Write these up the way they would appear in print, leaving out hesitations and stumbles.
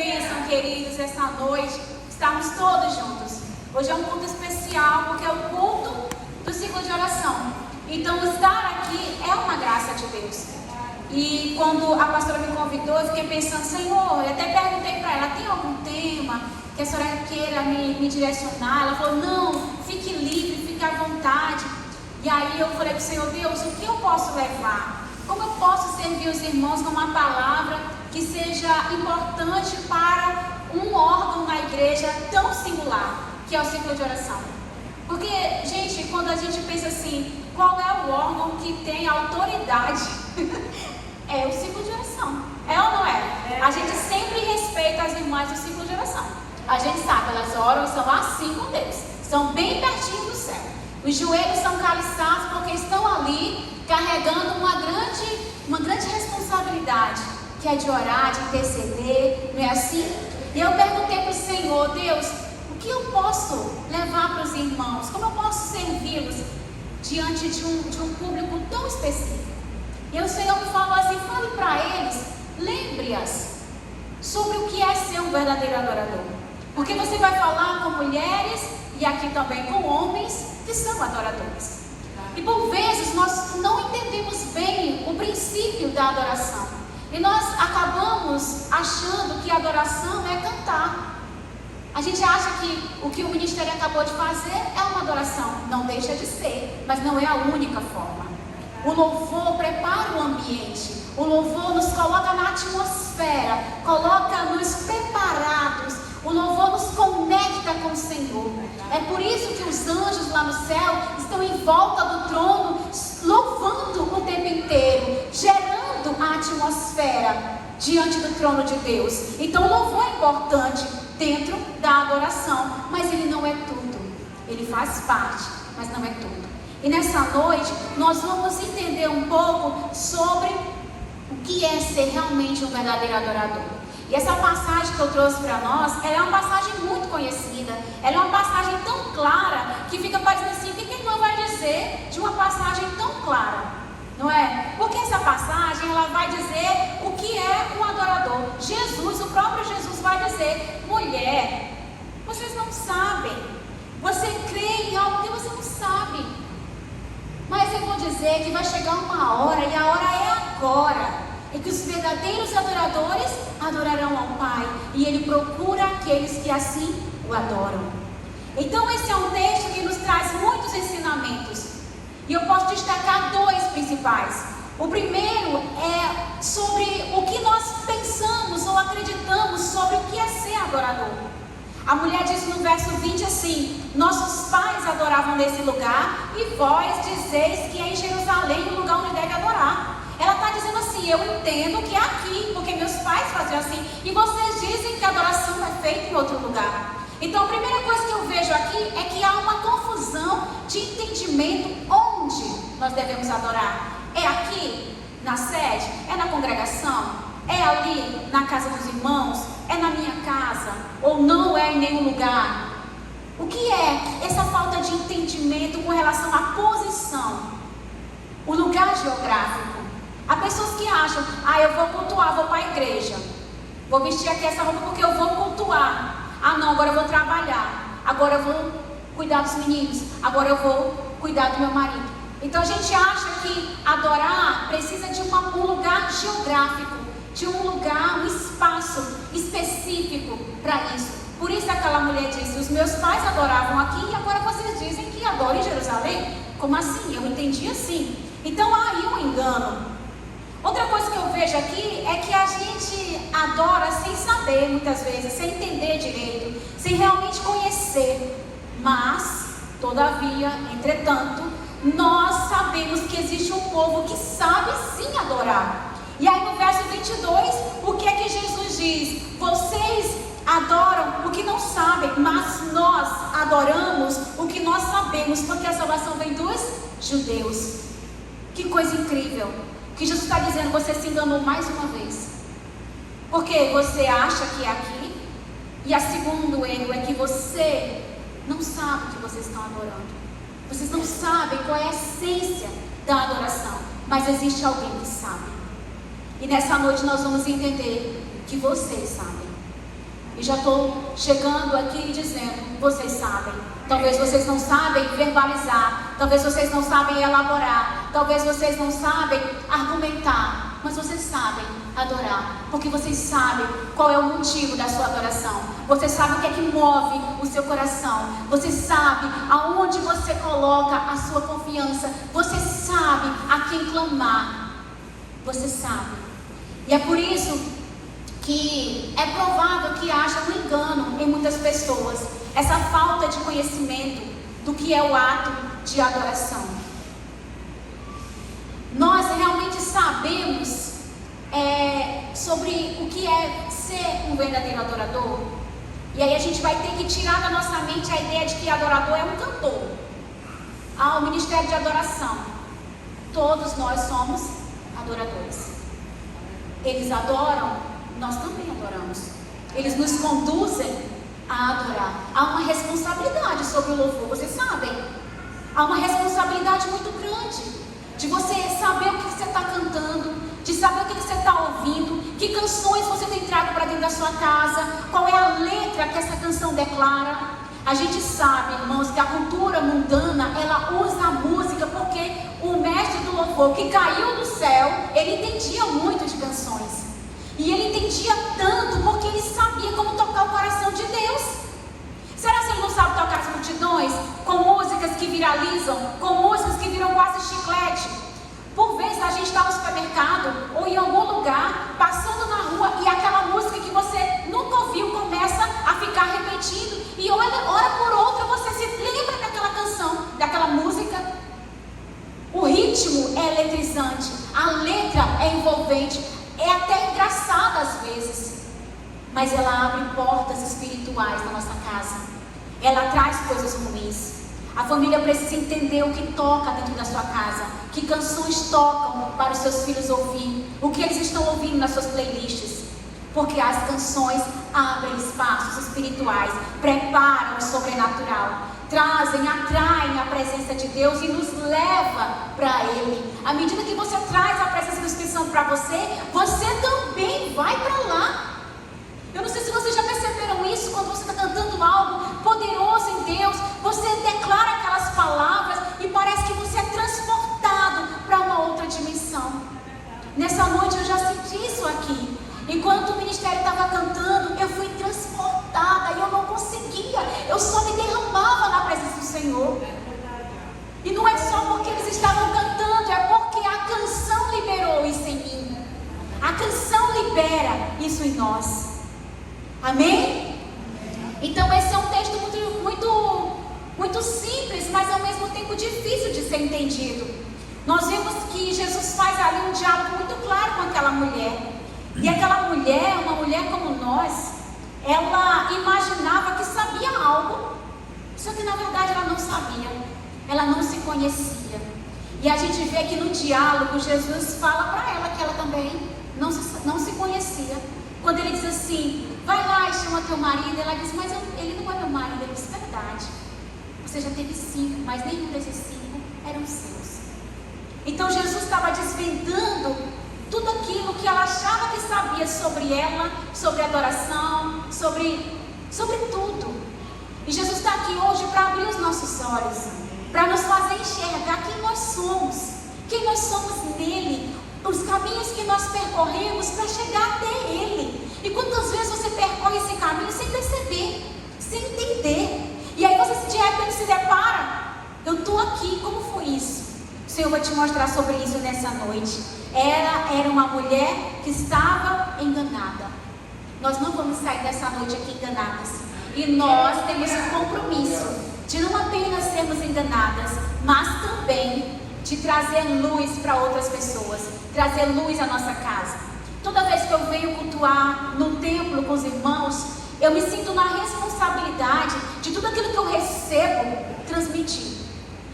bênção, queridos, essa noite, estarmos todos juntos. Hoje é um culto especial, porque é o culto do ciclo de oração. Então, estar aqui é uma graça de Deus. E quando a pastora me convidou, eu fiquei pensando, Senhor, eu até perguntei para ela, tem algum tema que a senhora queira me direcionar? Ela falou, não, fique livre, fique à vontade. E aí eu falei para o Senhor, Deus, o que eu posso levar? Como eu posso servir os irmãos com uma palavra que seja importante para um órgão na igreja tão singular, que é o ciclo de oração? Porque, gente, quando a gente pensa assim, qual é o órgão que tem autoridade? É o ciclo de oração. É ou não é? A gente sempre respeita as irmãs do ciclo de oração. A gente sabe, elas oram e são assim com Deus. São bem pertinho do céu. Os joelhos são caliçados porque estão ali carregando uma grande responsabilidade, que é de orar, de interceder, não é assim? E eu perguntei para o Senhor, Deus, o que eu posso levar para os irmãos? Como eu posso servi-los diante de um público tão específico? E o Senhor me falou assim, fale para eles, lembre-as sobre o que é ser um verdadeiro adorador. Porque você vai falar com mulheres e aqui também com homens que são adoradores. E por vezes nós não entendemos bem o princípio da adoração. E nós acabamos achando que a adoração é cantar. A gente acha que o que o ministério acabou de fazer é uma adoração. Não deixa de ser, mas não é a única forma. O louvor prepara o ambiente. O louvor nos coloca na atmosfera, coloca-nos preparados. O louvor nos conecta com o Senhor. É por isso que os anjos lá no céu estão em volta do trono, louvando o tempo inteiro, gerando a atmosfera diante do trono de Deus. Então o louvor é importante dentro da adoração, mas ele não é tudo. Ele faz parte, mas não é tudo. E nessa noite nós vamos entender um pouco sobre o que é ser realmente um verdadeiro adorador. E essa passagem que eu trouxe para nós, ela é uma passagem muito conhecida. Ela é uma passagem tão clara que fica parecendo assim, o que a irmã vai dizer de uma passagem tão clara? Não é? Porque essa passagem, ela vai dizer o que é um adorador. Jesus, o próprio Jesus vai dizer, mulher, vocês não sabem. Você crê em algo que você não sabe. Mas eu vou dizer que vai chegar uma hora, e a hora é agora, em que os verdadeiros adoradores adorarão ao Pai, e Ele procura aqueles que assim o adoram. Então esse é um texto que nos traz muitos ensinamentos, e eu posso destacar dois principais. O primeiro é sobre o que nós pensamos ou acreditamos sobre o que é ser adorador. A mulher diz no verso 20 assim, nossos pais adoravam nesse lugar, e vós dizeis que é em Jerusalém o lugar onde deve adorar. Ela está dizendo assim, eu entendo que é aqui, porque meus pais faziam assim, e vocês dizem que a adoração é feita em outro lugar. Então a primeira coisa que eu vejo aqui é que há uma confusão de entendimento onde nós devemos adorar. É aqui, na sede? É na congregação? É ali, na casa dos irmãos? É na minha casa? Ou não é em nenhum lugar? O que é essa falta de entendimento com relação à posição? O lugar geográfico. Há pessoas que acham, eu vou cultuar, vou para a igreja, vou vestir aqui essa roupa porque eu vou cultuar. Não, agora eu vou trabalhar, agora eu vou cuidar dos meninos, agora eu vou cuidar do meu marido. Então a gente acha que adorar precisa de um lugar geográfico, de um lugar, um espaço específico para isso. Por isso aquela mulher disse, os meus pais adoravam aqui e agora vocês dizem que adoram em Jerusalém? Como assim? Eu entendi assim. Então há aí um engano. Outra coisa que eu vejo aqui é que a gente adora sem saber muitas vezes, sem entender direito, sem realmente conhecer. Mas, todavia, entretanto, nós sabemos que existe um povo que sabe sim adorar. E aí no verso 22, o que é que Jesus diz? Vocês adoram o que não sabem, mas nós adoramos o que nós sabemos, porque a salvação vem dos judeus. Que coisa incrível! Que Jesus está dizendo, você se enganou mais uma vez. Porque você acha que é aqui, e o segundo erro é que você não sabe o que vocês estão adorando. Vocês não sabem qual é a essência da adoração, mas existe alguém que sabe. E nessa noite nós vamos entender que vocês sabem. E já estou chegando aqui dizendo, vocês sabem. Talvez vocês não sabem verbalizar, talvez vocês não sabem elaborar, talvez vocês não sabem argumentar, mas vocês sabem adorar, porque vocês sabem qual é o motivo da sua adoração. Vocês sabem o que é que move o seu coração. Você sabe aonde você coloca a sua confiança. Você sabe a quem clamar. Você sabe. E é por isso que é provável que haja um engano em muitas pessoas. Essa falta de conhecimento do que é o ato de adoração. Nós realmente sabemos sobre o que é ser um verdadeiro adorador. E aí a gente vai ter que tirar da nossa mente a ideia de que adorador é um cantor. O ministério de adoração. Todos nós somos adoradores. Eles adoram, nós também adoramos. Eles nos conduzem a adorar. Há uma responsabilidade sobre o louvor, vocês sabem? Há uma responsabilidade muito grande de você saber o que você está cantando, de saber o que você está ouvindo, que canções você tem trago para dentro da sua casa, qual é a letra que essa canção declara. A gente sabe, irmãos, que a cultura mundana, ela usa a música porque o mestre do louvor que caiu do céu, ele entendia muito de canções. E ele entendia tanto porque ele sabia como tocar o coração de Deus. Será que ele não sabe tocar as multidões com músicas que viralizam, com músicas que viram quase chiclete? Por vezes a gente está no supermercado ou em algum lugar, passando na rua, e aquela música que você nunca ouviu começa a ficar repetindo, e hora por outra você se lembra daquela canção, daquela música. O ritmo é eletrizante, a letra é envolvente, é até engraçada às vezes, mas ela abre portas espirituais na nossa casa. Ela traz coisas ruins. A família precisa entender o que toca dentro da sua casa, que canções tocam para os seus filhos ouvir, o que eles estão ouvindo nas suas playlists, porque as canções abrem espaços espirituais, preparam o sobrenatural, atraem a presença de Deus e nos leva para Ele. À medida que você traz a presença do Espírito Santo para você, você também vai para lá. Eu não sei se vocês já perceberam isso, quando você está cantando algo poderoso em Deus, você declara aquelas palavras e parece que você é transportado para uma outra dimensão. Nessa noite eu já senti isso aqui. Enquanto o ministério estava cantando, eu fui transportada e eu não conseguia, eu só me derramava na presença do Senhor. E não é só porque eles estavam cantando, é porque a canção liberou isso em mim. A canção libera isso em nós. Amém? Então esse é um texto muito simples, mas ao mesmo tempo difícil de ser entendido. Nós vemos que Jesus faz ali um diálogo muito claro com aquela mulher. E aquela mulher, uma mulher como nós, ela imaginava que sabia algo, só que na verdade ela não sabia, ela não se conhecia. E a gente vê que no diálogo Jesus fala para ela que ela também não se conhecia. Quando ele diz assim, vai lá e chama teu marido, ela diz, mas ele não é meu marido. Ele diz, verdade, você já teve 5, mas nenhum desses 5 eram seus. Então Jesus estava desvendando tudo aquilo que ela achava que sabia sobre ela, sobre adoração, sobre tudo. E Jesus está aqui hoje para abrir os nossos olhos, para nos fazer enxergar quem nós somos nele, os caminhos que nós percorremos para chegar até ele. E quantas vezes você percorre esse caminho sem perceber, sem entender, e aí você de repente se depara, eu estou aqui, como foi isso? O Senhor vai te mostrar sobre isso nessa noite. Ela era uma mulher que estava enganada. Nós não vamos sair dessa noite aqui enganadas. E nós temos um compromisso de não apenas sermos enganadas, mas também de trazer luz para outras pessoas, trazer luz à nossa casa. Toda vez que eu venho cultuar no templo com os irmãos, eu me sinto na responsabilidade de tudo aquilo que eu recebo, transmitir.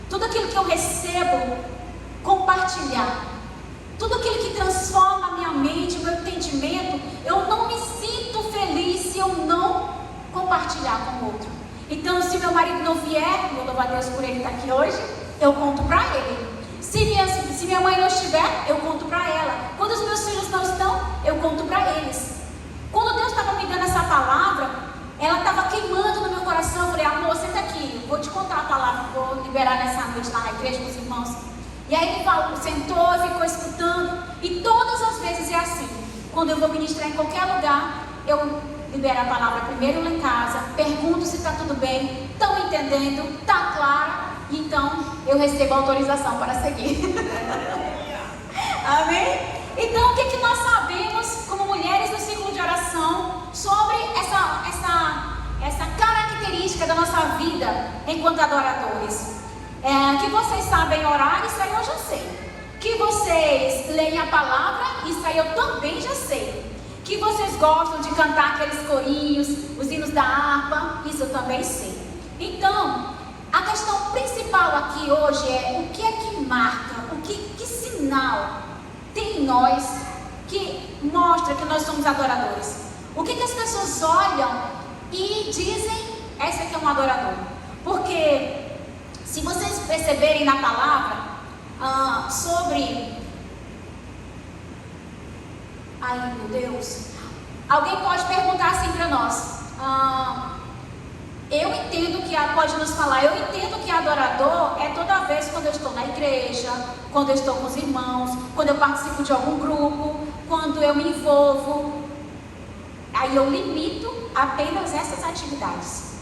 Tudo aquilo que eu recebo, compartilhar. Tudo aquilo que transforma a minha mente, o meu entendimento, eu não me sinto feliz se eu não compartilhar com o outro. Então, se meu marido não vier, vou louvar a Deus por ele estar aqui hoje, eu conto para ele. Se minha mãe não estiver, eu conto para ela. Quando os meus filhos não estão, eu conto para eles. Quando Deus estava me dando essa palavra, a gente lá na igreja com os irmãos. E aí ele sentou e ficou escutando. E todas as vezes é assim. Quando eu vou ministrar em qualquer lugar, eu libero a palavra primeiro lá em casa, pergunto se está tudo bem, estão entendendo, está claro, então eu recebo autorização para seguir. Amém? Então, o que nós sabemos como mulheres do ciclo de oração sobre essa característica da nossa vida enquanto adoradores? Que vocês sabem orar, isso aí eu já sei. Que vocês leem a palavra, isso aí eu também já sei. Que vocês gostam de cantar aqueles corinhos, os hinos da harpa, isso eu também sei. Então, a questão principal aqui hoje é o que é que marca, que sinal tem em nós que mostra que nós somos adoradores. O que as pessoas olham e dizem, esse aqui é um adorador. Porque, se vocês perceberem na palavra, sobre... Ai, meu Deus. Alguém pode perguntar assim para nós. Eu entendo que pode nos falar. Eu entendo que adorador é toda vez quando eu estou na igreja, quando eu estou com os irmãos, quando eu participo de algum grupo, quando eu me envolvo. Aí eu limito apenas essas atividades.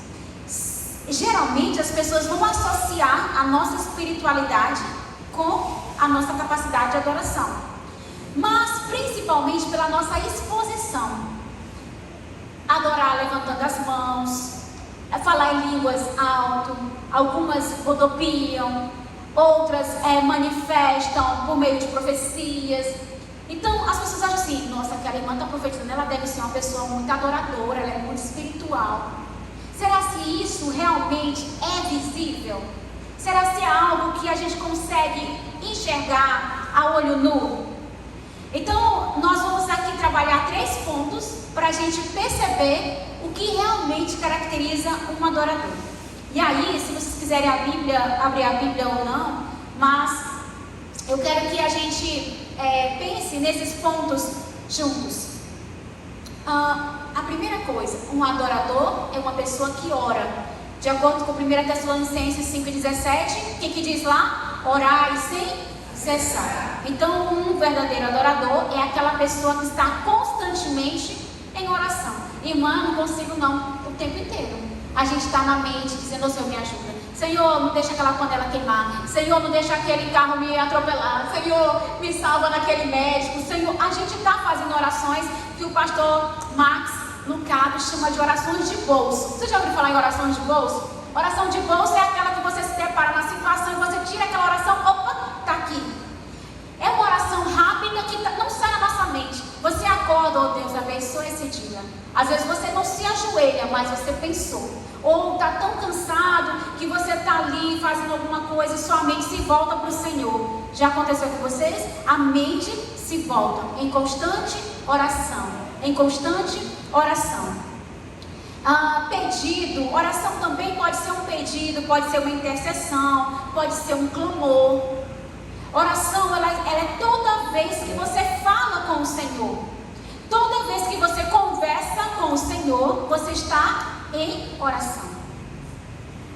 Geralmente as pessoas vão associar a nossa espiritualidade com a nossa capacidade de adoração. Mas principalmente pela nossa exposição. Adorar levantando as mãos, falar em línguas alto, algumas rodopiam, outras manifestam por meio de profecias. Então as pessoas acham assim, nossa, aquela irmã está profetizando, ela deve ser uma pessoa muito adoradora, ela é muito espiritual. Será se isso realmente é visível? Será se é algo que a gente consegue enxergar a olho nu? Então, nós vamos aqui trabalhar 3 pontos para a gente perceber o que realmente caracteriza um adorador. E aí, se vocês quiserem abrir a Bíblia ou não, mas eu quero que a gente pense nesses pontos juntos. A primeira coisa, um adorador é uma pessoa que ora. De acordo com 1 Tessalonicenses 5,17, o que diz lá? Orai sem cessar. Então, um verdadeiro adorador é aquela pessoa que está constantemente em oração. Irmã, não consigo não, o tempo inteiro. A gente está na mente dizendo, Senhor, me ajuda. Senhor, não deixa aquela panela queimar. Senhor, não deixa aquele carro me atropelar. Senhor, me salva naquele médico. Senhor, a gente está fazendo orações que o pastor Max Lucado chama de orações de bolso. Você já ouviu falar em orações de bolso? Oração de bolso é aquela que você se depara na situação e você tira aquela oração, opa, está aqui. É uma oração rápida que não sai da nossa mente. Você acorda, oh Deus, abençoe esse dia. Às vezes você não se ajoelha, mas você pensou. Ou está tão cansado que você está ali fazendo alguma coisa e sua mente se volta para o Senhor. Já aconteceu com vocês? A mente se volta em constante oração. Em constante oração. Pedido, oração também pode ser um pedido, pode ser uma intercessão, pode ser um clamor. Oração, ela é toda vez que você fala com o Senhor. Toda vez que você conversa com o Senhor, você está em oração.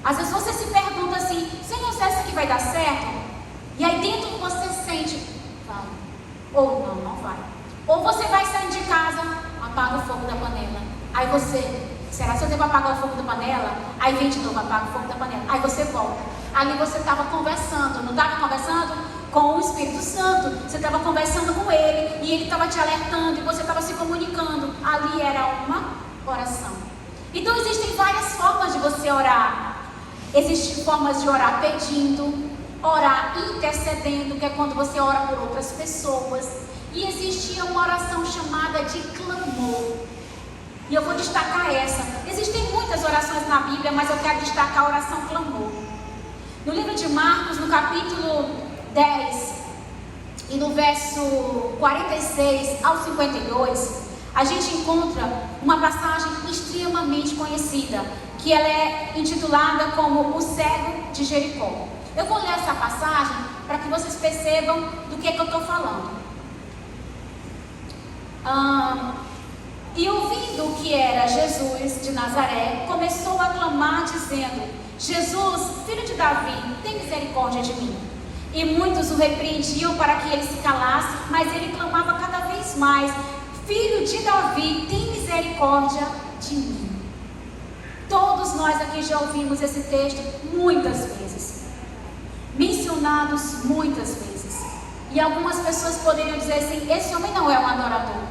Às vezes você se pergunta assim, Senhor, será que isso aqui vai dar certo? E aí dentro você sente, vai. Ou não vai. Ou você vai sair de casa, apaga o fogo da panela. Aí você, será que eu devo apagar o fogo da panela? Aí vem de novo, apaga o fogo da panela. Aí você volta. Ali você estava conversando, não estava conversando com o Espírito Santo. Você estava conversando com Ele e Ele estava te alertando e você estava se comunicando. Ali era uma oração. Então existem várias formas de você orar. Existem formas de orar pedindo, orar intercedendo, que é quando você ora por outras pessoas. E existia uma oração chamada de clamor. E eu vou destacar essa. Existem muitas orações na Bíblia, mas eu quero destacar a oração clamor. No livro de Marcos, no capítulo 10, e no verso 46 ao 52, a gente encontra uma passagem extremamente conhecida, que ela é intitulada como o cego de Jericó. Eu vou ler essa passagem para que vocês percebam do que eu estou falando. E ouvindo que era Jesus de Nazaré, começou a clamar, dizendo: Jesus, filho de Davi, tem misericórdia de mim. E muitos o repreendiam para que ele se calasse, mas ele clamava cada vez mais: Filho de Davi, tem misericórdia de mim. Todos nós aqui já ouvimos esse texto muitas vezes, mencionados muitas vezes. E algumas pessoas poderiam dizer assim: esse homem não é um adorador.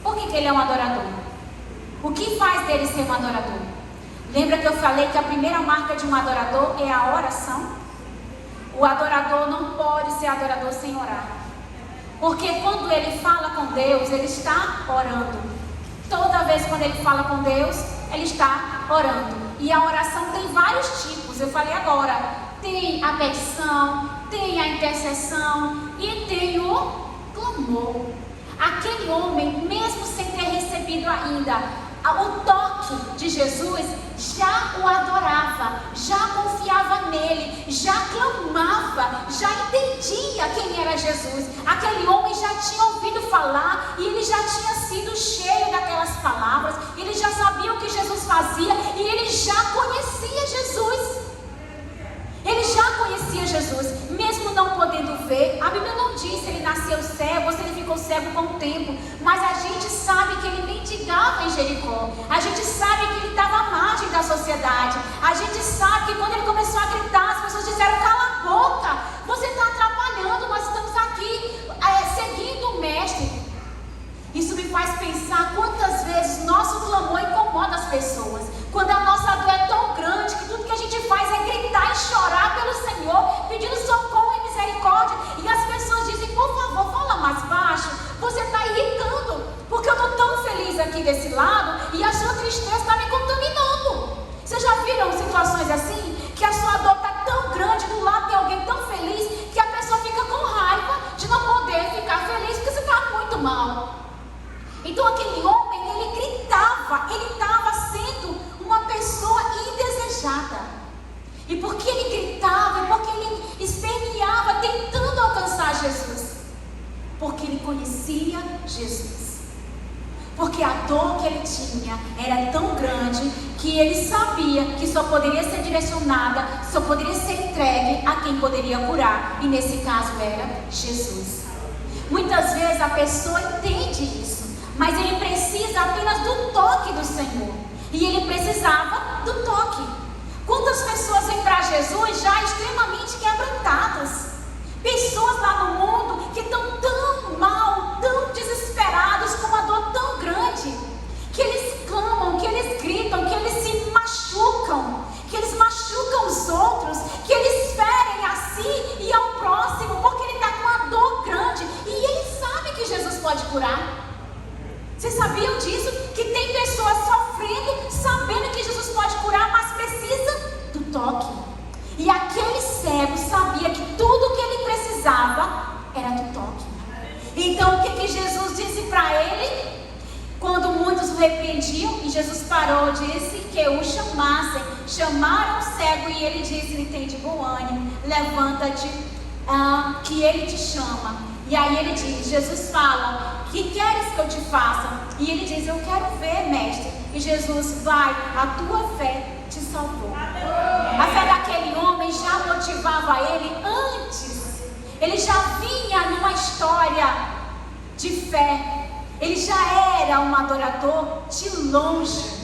Por que ele é um adorador? O que faz dele ser um adorador? Lembra que eu falei que a primeira marca de um adorador é a oração? O adorador não pode ser adorador sem orar. Porque quando ele fala com Deus, ele está orando. Toda vez quando ele fala com Deus, ele está orando. E a oração tem vários tipos. Eu falei agora, tem a petição, tem a intercessão e tem o clamor. Aquele homem, mesmo sem ter recebido ainda o toque de Jesus, já o adorava, já confiava nele, já clamava, já entendia quem era Jesus. Aquele homem já tinha ouvido falar e ele já tinha sido cheio daquelas palavras, ele já sabia o que Jesus fazia e ele já conhecia Jesus. Ele já conhecia Jesus, mesmo não podendo ver. A Bíblia não diz se ele nasceu cego ou se ele ficou cego com o tempo, mas a gente sabe que ele mendigava em Jericó. A gente sabe que ele estava à margem da sociedade. A gente sabe que quando ele começou a gritar, as pessoas disseram: cala a boca, você está atrapalhando, nós estamos aqui seguindo o mestre. Isso me faz pensar quantas vezes nosso clamor incomoda as pessoas. Quando a nossa dor é tão grande que tudo que a gente faz é gritar e chorar pelo Senhor, pedindo socorro e misericórdia. E as pessoas dizem: por favor, fala mais baixo, você está irritando, porque eu estou tão feliz aqui desse lado e a sua tristeza está me contaminando. Vocês já viram situações assim? Que a sua dor está tão grande, do lado tem alguém tão feliz, que a pessoa fica com raiva de não poder ficar feliz porque você está muito mal. Então aquele homem, ele gritava, ele estava sendo uma pessoa indesejada. E porque ele gritava, e porque ele esperneava, tentando alcançar Jesus? Porque ele conhecia Jesus. Porque a dor que ele tinha era tão grande que ele sabia que só poderia ser direcionada, só poderia ser entregue a quem poderia curar. E nesse caso era Jesus. Muitas vezes a pessoa entende isso, mas ele precisa apenas do toque do Senhor. E ele precisava do toque. Quantas pessoas vêm para Jesus já extremamente quebrantadas? Pessoas lá no mundo que estão tão mal, tão desesperados, com uma dor tão grande, que eles clamam, que eles gritam, que eles se machucam, que eles machucam os outros, que eles ferem a si e ao próximo, porque ele está com uma dor grande. E ele sabe que Jesus pode curar. Vocês sabiam disso? Que tem pessoas sofrendo, sabendo que Jesus pode curar, mas precisa do toque. E aquele cego sabia que tudo que ele precisava era do toque. Então o que Jesus disse para ele? Quando muitos o repreendiam, e Jesus parou, disse que o chamassem. Chamaram o cego e ele disse: ele tem de bom ânimo, levanta-te, que ele te chama. E aí ele diz, Jesus fala: que queres que eu te faça? E ele diz: eu quero ver, mestre. E Jesus: vai, a tua fé te salvou. A fé daquele homem já motivava ele antes. Ele já vinha numa história de fé. Ele já era um adorador de longe.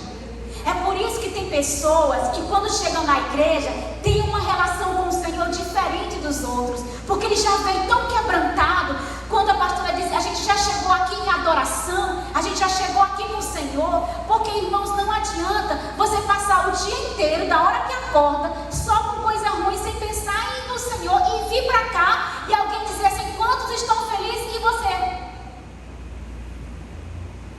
É por isso que tem pessoas que quando chegam na igreja têm uma relação com o Senhor diferente dos outros, porque ele já vem tão quebrantado. Quando a pastora diz: a gente já chegou aqui em adoração, a gente já chegou aqui com o Senhor, porque, irmãos, não adianta você passar o dia inteiro, da hora que acorda, só com coisa ruim, sem pensar no Senhor, e vir para cá e alguém dizer assim: quantos estão felizes? E você?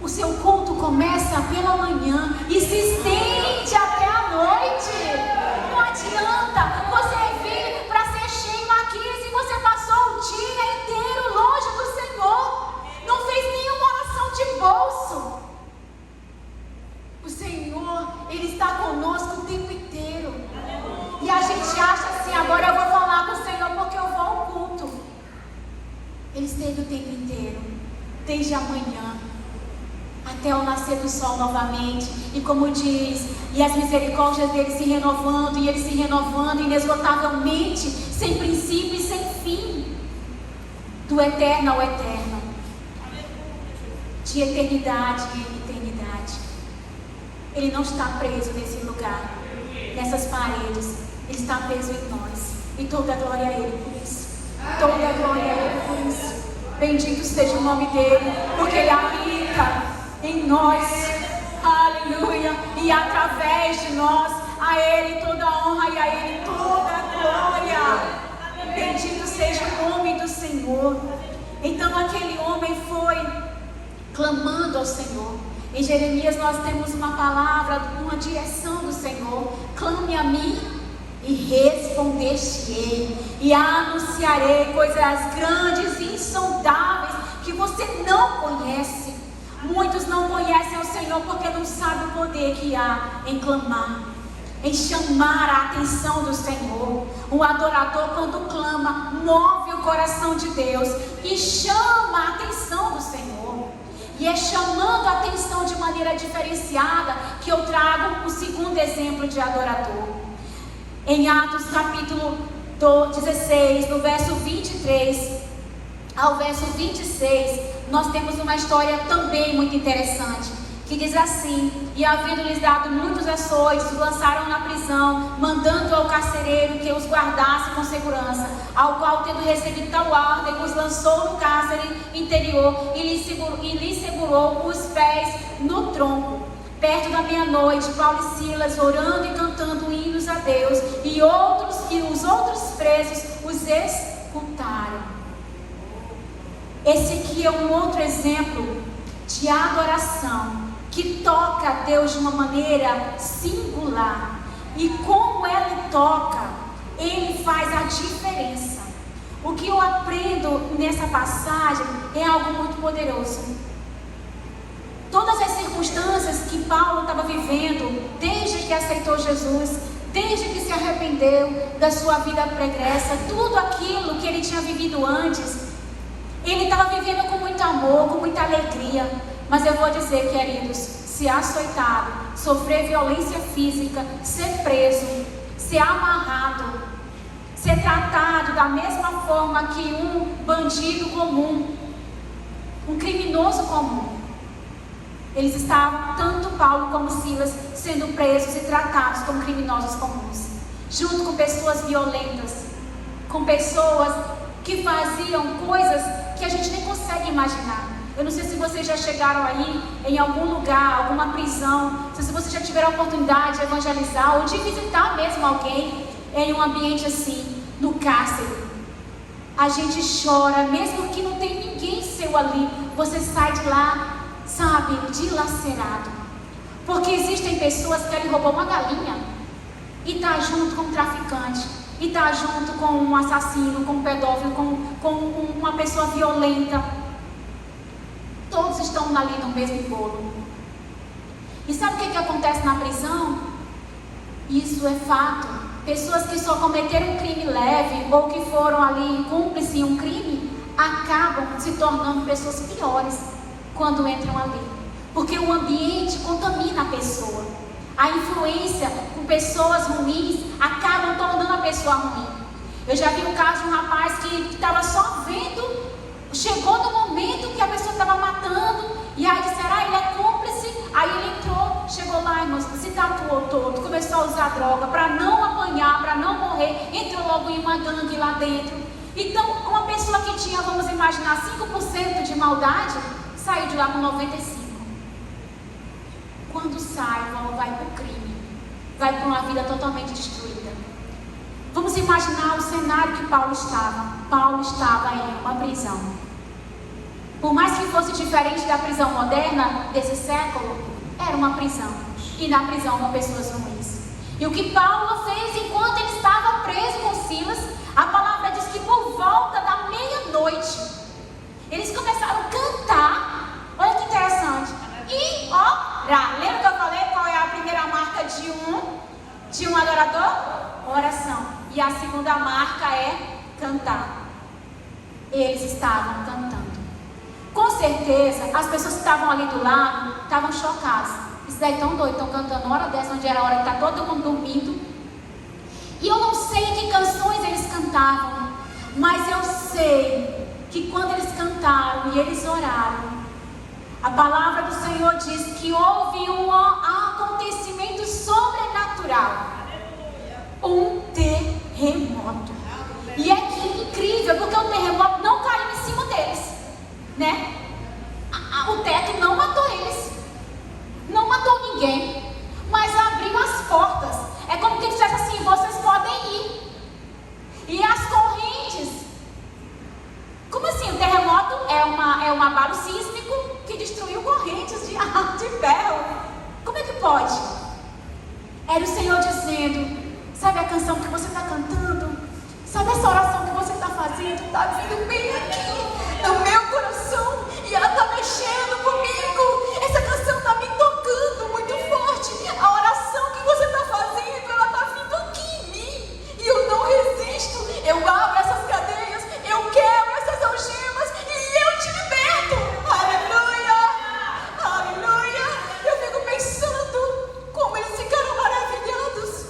O seu culto começa pela manhã e se estende até a noite. Não adianta você vir para ser cheio aqui se você passou o dia inteiro longe do Senhor, não fez nenhuma oração de bolso. O Senhor, Ele está conosco o tempo inteiro. E a gente acha assim: agora eu vou falar com o Senhor porque eu vou ao culto. Ele esteve o tempo inteiro, desde a manhã até o nascer do sol novamente. E como diz, e as misericórdias dele se renovando, e ele se renovando inesgotavelmente, sem princípio e sem fim, do eterno ao eterno, de eternidade em eternidade. Ele não está preso nesse lugar, nessas paredes, ele está preso em nós, e toda a glória a ele por isso, toda a glória a ele por isso. Bendito seja o nome dele, porque ele habita em nós, aleluia, e através de nós, a ele toda a honra e a ele toda a glória. Bendito seja o nome do Senhor. Então aquele homem foi clamando ao Senhor. Em Jeremias nós temos uma palavra, uma direção do Senhor: clame a mim e responder-te-ei, e anunciarei coisas grandes e insondáveis que você não conhece. Muitos não conhecem o Senhor porque não sabem o poder que há em clamar, em chamar a atenção do Senhor. O adorador, quando clama, move o coração de Deus e chama a atenção do Senhor. E é chamando a atenção de maneira diferenciada que eu trago o segundo exemplo de adorador. Em Atos capítulo 16, no verso 23 ao verso 26, nós temos uma história também muito interessante, que diz assim: e havendo-lhes dado muitos açoites, os lançaram na prisão, mandando ao carcereiro que os guardasse com segurança, ao qual, tendo recebido tal ordem, os lançou no cárcere interior e lhe segurou os pés no tronco. Perto da meia-noite, Paulo e Silas, orando e cantando hinos a Deus, e os outros presos os escutaram. Esse aqui é um outro exemplo de adoração que toca a Deus de uma maneira singular. E como ele toca, ele faz a diferença. O que eu aprendo nessa passagem é algo muito poderoso. Todas as circunstâncias que Paulo estava vivendo, desde que aceitou Jesus, desde que se arrependeu da sua vida pregressa, tudo aquilo que ele tinha vivido antes, ele estava vivendo com muito amor, com muita alegria. Mas eu vou dizer, queridos, ser açoitado, sofrer violência física, ser preso, ser amarrado, ser tratado da mesma forma que um bandido comum, um criminoso comum. Eles estavam, tanto Paulo como Silas, sendo presos e tratados como criminosos comuns, junto com pessoas violentas, com pessoas que faziam coisas que a gente nem consegue imaginar. Eu não sei se vocês já chegaram aí em algum lugar, alguma prisão, se vocês já tiveram a oportunidade de evangelizar ou de visitar mesmo alguém em um ambiente assim, no cárcere. A gente chora, mesmo que não tem ninguém seu ali, você sai de lá, sabe, dilacerado. Porque existem pessoas que querem roubar uma galinha e tá junto com um traficante, e está junto com um assassino, com um pedófilo, com uma pessoa violenta. Todos estão ali no mesmo bolo. E sabe o que acontece na prisão? Isso é fato. Pessoas que só cometeram um crime leve ou que foram ali cúmplices em um crime, acabam se tornando pessoas piores quando entram ali. Porque o ambiente contamina a pessoa. A influência com pessoas ruins acabam tornando a pessoa ruim. Eu já vi um caso de um rapaz que estava só vendo, chegou no momento que a pessoa estava matando, e aí disseram, ele é cúmplice. Aí ele entrou, chegou lá, irmãos, se tatuou todo, começou a usar droga para não apanhar, para não morrer, entrou logo em uma gangue lá dentro. Então, uma pessoa que tinha, vamos imaginar, 5% de maldade, saiu de lá com 95%. Quando sai, vai para o crime, vai para uma vida totalmente destruída. Vamos imaginar o cenário que Paulo estava. Paulo estava em uma prisão. Por mais que fosse diferente da prisão moderna desse século, era uma prisão. E na prisão com pessoas ruins. E o que Paulo fez enquanto ele estava preso com Silas, a palavra diz que por volta da meia-noite, eles começaram a cantar. Olha que interessante. E orar. Lembra que eu falei qual é a primeira marca de um adorador? Oração. E a segunda marca é cantar. Eles estavam cantando. Com com certeza, as pessoas que estavam ali do lado estavam chocadas. Isso daí tão doido, estão cantando uma hora dessa, onde era a hora que está todo mundo dormindo. E eu não sei que canções eles cantavam, mas eu sei que quando eles cantaram e eles oraram, a palavra do Senhor diz que houve um acontecimento sobrenatural. Um terremoto. E é que incrível, porque o terremoto não caiu em cima deles, né? O teto não matou eles, não matou ninguém, mas abriu as portas. É como que dissesse assim: vocês podem ir. E as correntes, como assim? O terremoto é um abalo sísmico que destruiu correntes de ferro. Como é que pode? Era o Senhor dizendo: sabe a canção que você está cantando? Sabe essa oração que você está fazendo? Está vindo bem aqui no meu coração e ela está mexendo comigo. Essa canção está me tocando muito forte. A oração que você está fazendo, ela está vindo aqui em mim e eu não resisto. Eu abro essas cadeias, eu quebro essas algemas e eu te liberto. Aleluia, aleluia. Eu fico pensando como eles ficaram maravilhados.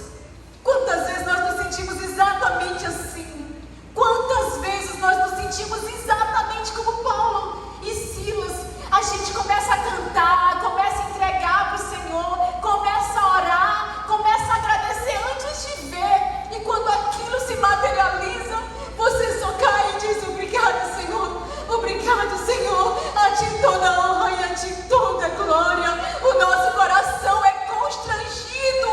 Quantas vezes nós nos sentimos exatamente assim? Quantas vezes nós nos sentimos exatamente como Paulo e Silas? A gente começa a cantar, começa a entregar para o Senhor, começa a orar, começa a agradecer antes de ver. E quando aquilo se materializa, você só cai e diz: obrigado, Senhor, obrigado, Senhor. A ti toda honra e a ti toda glória. O nosso coração é constrangido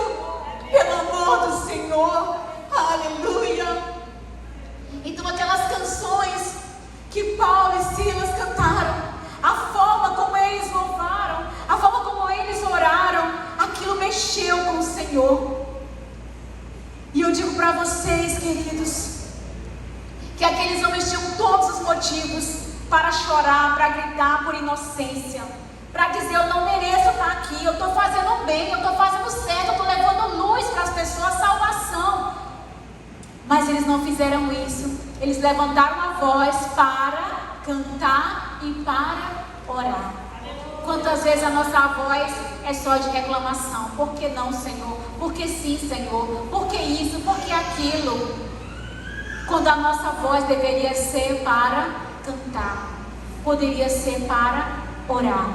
pelo amor do Senhor. Aleluia. Então aquelas canções que Paulo e Silas cantaram, a forma como eles louvaram, a forma como eles oraram, aquilo mexeu com o Senhor. E eu digo para vocês, queridos, que aqueles homens tinham todos os motivos para chorar, para gritar por inocência, para dizer: eu não mereço estar aqui, eu estou fazendo bem, eu estou fazendo certo, eu estou levando luz para as pessoas, salvação. Mas eles não fizeram isso. Eles levantaram a voz para cantar e para orar. Quantas vezes a nossa voz é só de reclamação? Por que não, Senhor? Por que sim, Senhor? Por que isso? Por que aquilo? Quando a nossa voz deveria ser para cantar, poderia ser para orar.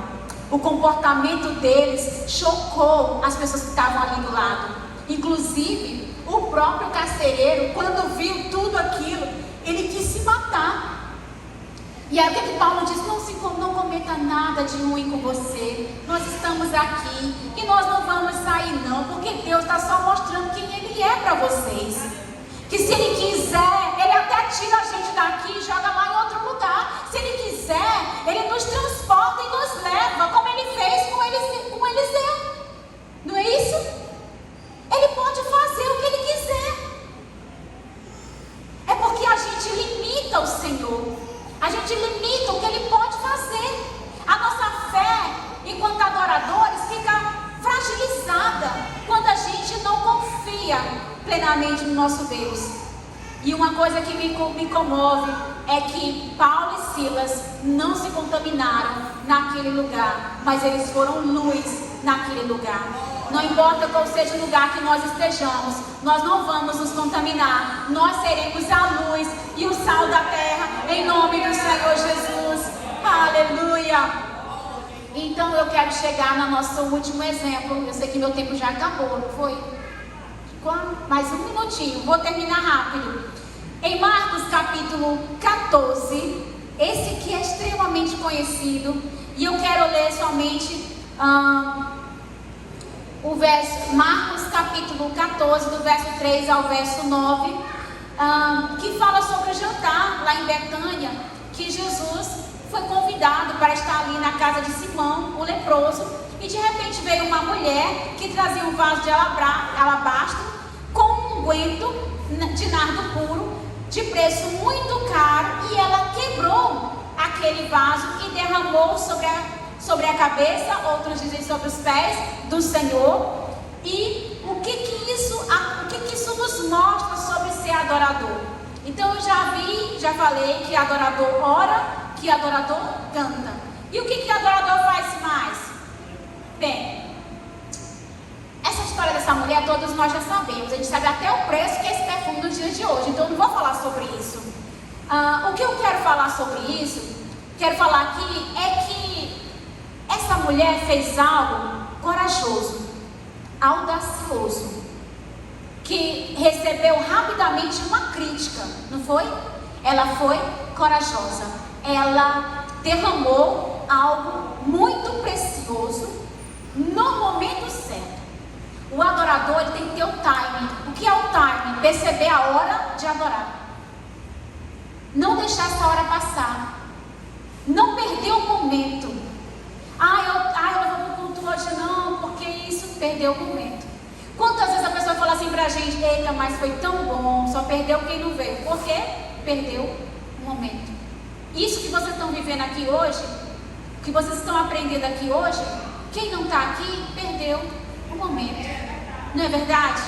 O comportamento deles chocou as pessoas que estavam ali do lado. Inclusive, o próprio carcereiro, quando viu tudo aquilo, ele quis se matar. E aí o que Paulo diz? Não cometa nada de ruim com você. Nós estamos aqui e nós não vamos sair não, porque Deus está só mostrando quem Ele é para vocês. Que se Ele quiser, Ele até tira a gente daqui e joga lá em outro lugar. Se Ele quiser, Ele nos transporta e nos leva, como Ele fez com Eliseu. Não é isso? Ele pode fazer o que Ele quiser. É porque a gente limita o Senhor. A gente limita o que Ele pode fazer. A nossa fé, enquanto adoradores, fica fragilizada quando a gente não confia plenamente no nosso Deus. E uma coisa que me comove é que Paulo e Silas não se contaminaram naquele lugar, mas eles foram luz naquele lugar. Não importa qual seja o lugar que nós estejamos, nós não vamos nos contaminar. Nós seremos a luz e o sal da terra, em nome do Senhor Jesus. Aleluia! Então eu quero chegar no nosso último exemplo. Eu sei que meu tempo já acabou, não foi? Mais um minutinho, vou terminar rápido. Em Marcos capítulo 14, esse que é extremamente conhecido, e eu quero ler somente o verso, Marcos capítulo 14, do verso 3 ao verso 9, que fala sobre o jantar lá em Betânia, que Jesus foi convidado para estar ali na casa de Simão, o leproso, e de repente veio uma mulher que trazia um vaso de alabastro com um unguento de nardo puro, de preço muito caro, e ela quebrou aquele vaso e derramou sobre a cabeça, outros dizem sobre os pés do Senhor. E o que isso nos mostra sobre ser adorador? Então eu já falei que adorador ora, que adorador canta. E o que o adorador faz mais? Bem, essa história dessa mulher todos nós já sabemos. A gente sabe até o preço que é esse perfume nos dias de hoje. Então eu não vou falar sobre isso. O que eu quero falar sobre isso, quero falar aqui, é que essa mulher fez algo corajoso, audacioso, que recebeu rapidamente uma crítica, não foi? Ela foi corajosa. Ela derramou algo muito precioso no momento certo. O adorador, ele tem que ter o timing. O que é o timing? Perceber a hora de adorar. Não deixar essa hora passar. Não perder o momento. Eu vou pro culto hoje não, porque isso perdeu o momento. Quantas vezes a pessoa fala assim pra gente: eita, mas foi tão bom, só perdeu quem não veio. Por quê? Perdeu o momento. Isso que vocês estão vivendo aqui hoje, que vocês estão aprendendo aqui hoje, quem não está aqui, perdeu o momento. Não é verdade?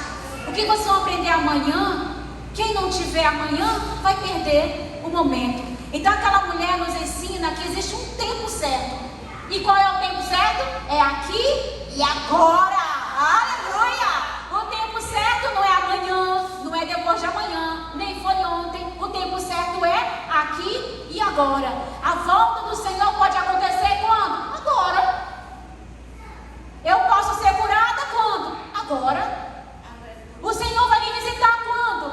O que vocês vão aprender amanhã, quem não tiver amanhã, vai perder o momento. Então aquela mulher nos ensina que existe um tempo certo. E qual é o tempo certo? É aqui e agora. Aleluia! O tempo certo não é amanhã, não é depois de amanhã, nem foi ontem. O tempo certo é aqui e agora. A volta do Senhor pode acontecer quando? Agora. Eu posso ser curada quando? Agora. O Senhor vai me visitar quando?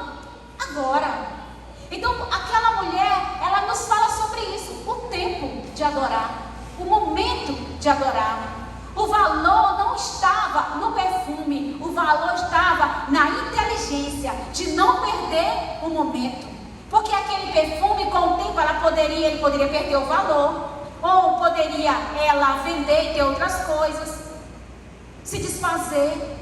Agora. Então aquela mulher, ela nos fala sobre isso. O tempo de adorar, o momento de adorar. O valor não estava no perfume, o valor estava na inteligência de não perder o momento. Porque aquele perfume, com o tempo, ele poderia perder o valor, ou poderia ela vender e ter outras coisas, se desfazer.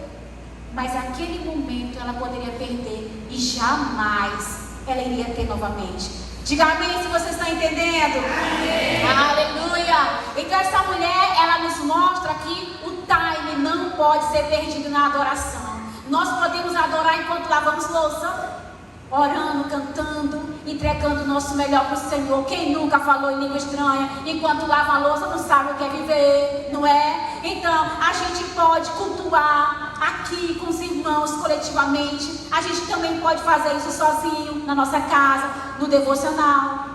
Mas aquele momento ela poderia perder e jamais ela iria ter novamente. Diga amém se você está entendendo. Amém. Aleluia. Então essa mulher, ela nos mostra que o time não pode ser perdido na adoração. Nós podemos adorar enquanto lavamos louça, orando, cantando, entregando o nosso melhor para o Senhor. Quem nunca falou em língua estranha enquanto lava a louça não sabe o que é viver, não é? Então a gente pode cultuar aqui com os irmãos coletivamente. A gente também pode fazer isso sozinho, na nossa casa, no devocional.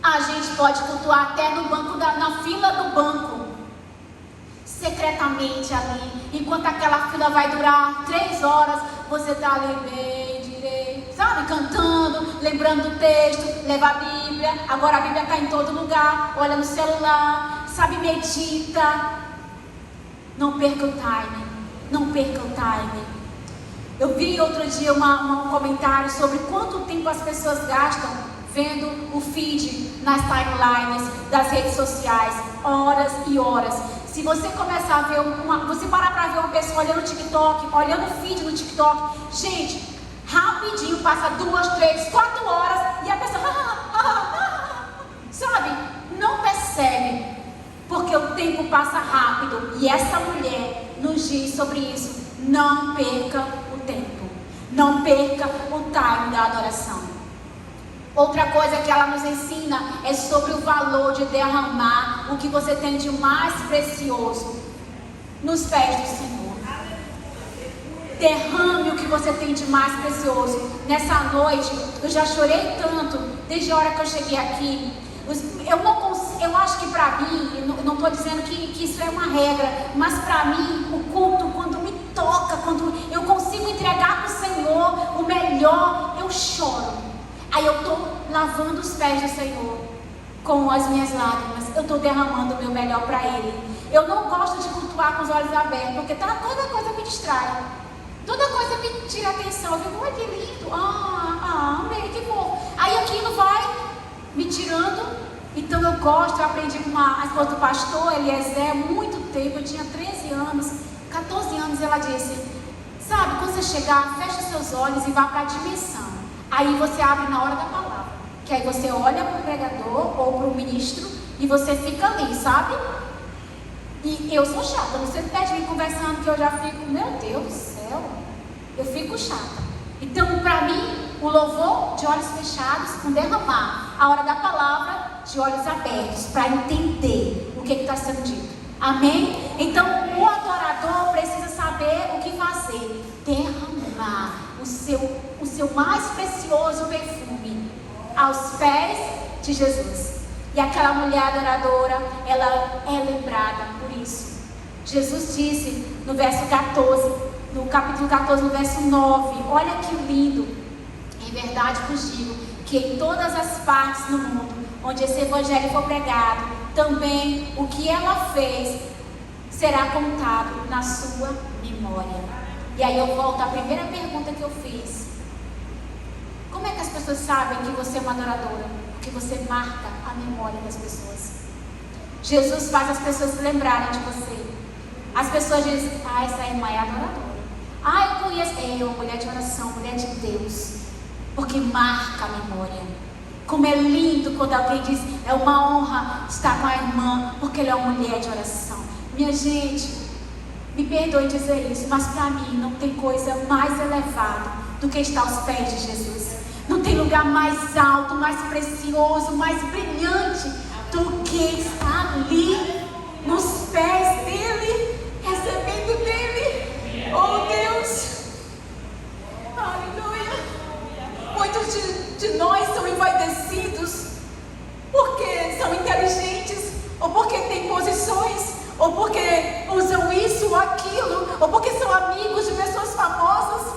A gente pode cultuar até no banco na fila do banco, secretamente ali, enquanto aquela fila vai durar 3 horas, você está ali bem direito, sabe, cantando, lembrando do texto, leva a Bíblia. Agora a Bíblia está em todo lugar, olha no celular, sabe, medita. Não perca o time, não perca o time. Eu vi outro dia um comentário sobre quanto tempo as pessoas gastam vendo o feed nas timelines das redes sociais, horas e horas. Se você começar a ver você parar para ver uma pessoa olhando o TikTok, olhando o feed no TikTok, gente, rapidinho passa 2, 3, 4 horas e a pessoa sabe, não percebe, porque o tempo passa rápido. E essa mulher nos diz sobre isso: não perca o tempo, não perca o time da adoração. Outra coisa que ela nos ensina é sobre o valor de derramar o que você tem de mais precioso nos pés do Senhor. Derrame o que você tem de mais precioso. Nessa noite, eu já chorei tanto, desde a hora que eu cheguei aqui. Eu acho que para mim, eu não estou dizendo que isso é uma regra, mas para mim, o culto, quando me toca, quando eu consigo entregar para o Senhor o melhor, eu choro. Aí eu estou lavando os pés do Senhor com as minhas lágrimas. Eu estou derramando o meu melhor para Ele. Eu não gosto de cultuar com os olhos abertos, porque toda coisa me distrai. Toda coisa me tira a atenção. Eu fico: ai, que lindo. Amei, que bom. Aí aquilo vai me tirando. Então eu aprendi com a esposa do pastor Eliezer há muito tempo. Eu tinha 13 anos, 14 anos. Ela disse: sabe, quando você chegar, fecha seus olhos e vá para a dimensão. Aí você abre na hora da palavra, que aí você olha para o pregador ou para o ministro e você fica ali, sabe? E eu sou chata, você pede me conversando que eu já fico: meu Deus do céu, eu fico chata. Então para mim, o louvor de olhos fechados, com derramar, a hora da palavra, de olhos abertos para entender o que está sendo dito. Amém? Então o adorador precisa saber o que fazer: derramar o seu mais precioso perfume aos pés de Jesus. E aquela mulher adoradora, ela é lembrada por isso. Jesus disse no verso 14, no capítulo 14, no verso 9, olha que lindo: em verdade vos digo que em todas as partes do mundo onde esse evangelho for pregado, também o que ela fez será contado na sua memória. E aí eu volto à primeira pergunta que eu fiz: como é que as pessoas sabem que você é uma adoradora? Porque você marca a memória das pessoas. Jesus faz as pessoas se lembrarem de você. As pessoas dizem: ah, essa irmã é adoradora. Ah, eu conheço. É uma mulher de oração, mulher de Deus. Porque marca a memória. Como é lindo quando alguém diz: é uma honra estar com a irmã, porque ela é uma mulher de oração. Minha gente, me perdoe dizer isso, mas para mim não tem coisa mais elevada do que estar aos pés de Jesus. Não tem lugar mais alto, mais precioso, mais brilhante do que estar ali nos pés dele, recebendo dele. Oh Deus, aleluia. Muitos de nós são envaidecidos porque são inteligentes, ou porque têm posições, ou porque usam isso ou aquilo, ou porque são amigos de pessoas famosas.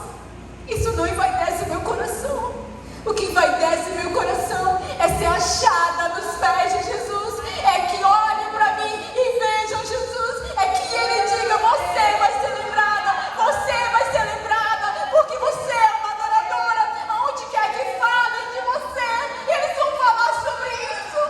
Isso não envaidece o meu coração. O que envaidece o meu coração é ser achada nos pés de Jesus. É que olhem para mim e vejam Jesus. É que Ele diga: você vai ser lembrada, você vai ser lembrada, porque você é uma adoradora. Aonde quer que falem de você, eles vão falar sobre isso.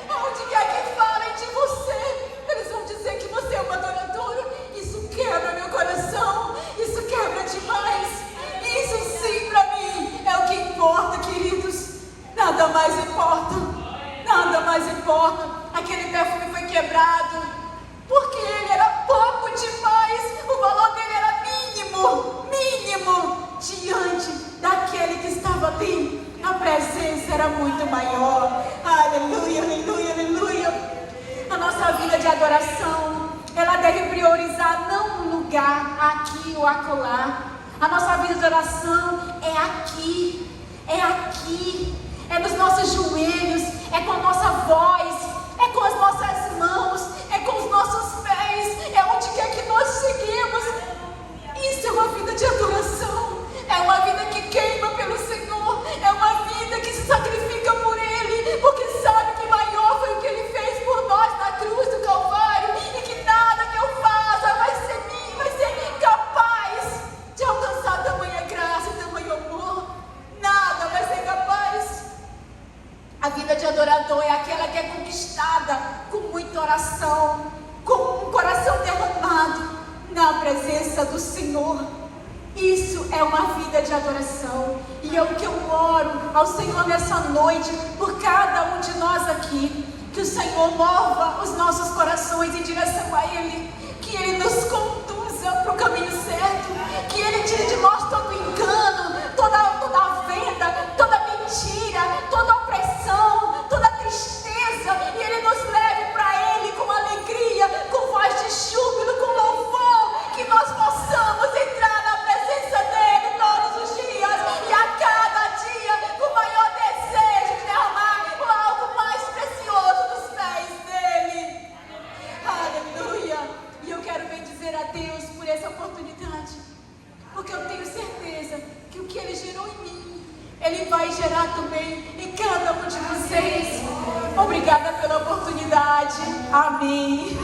Aonde quer que falem de você, eles vão dizer que você é uma adoradora. Isso quebra meu coração, isso quebra demais. Isso sim, para mim, é o que importa, queridos. Nada mais importa. Nada mais importa. Aquele perfume foi quebrado porque ele era pouco demais. O valor dele era mínimo, mínimo, diante daquele que estava ali. A presença era muito maior. Aleluia, aleluia, aleluia. A nossa vida de adoração, ela deve priorizar não um lugar aqui ou acolá. A nossa vida de oração é aqui, é nos nossos joelhos, é com a nossa voz, é com as nossas mãos, é com os nossos pés, é onde quer que nós cheguemos. Isso é uma vida de adoração, é uma vida que queima pelo Senhor, é uma vida que se sacrifica por Ele, porque sabe que maior foi o que Ele fez por nós na cruz do Calvário, e que nada que eu faça vai ser capaz de alcançar tamanha graça e tamanho amor. Nada vai ser capaz. A vida de adorador é aquela que é conquistada com muita oração, com um coração derramado na presença do Senhor. Isso é uma vida de adoração. E é o que eu oro ao Senhor nessa noite, por cada um de nós aqui, que o Senhor mova os nossos corações em direção a Ele, que Ele nos conduza para o caminho certo, que Ele tire de nós todo engano, toda venda, toda mentira, toda opressão, toda tristeza, e Ele nos leve para Ele com alegria, com voz de júbilo, com louvor, que nós possamos entrar na presença dEle todos os dias, e a cada dia com maior desejo de derramar algo mais precioso nos pés dEle. Aleluia! E eu quero bendizer a Deus por essa oportunidade, porque eu tenho certeza que o que Ele gerou em mim, Ele vai gerar também em cada um de vocês. Obrigada pela oportunidade. Amém.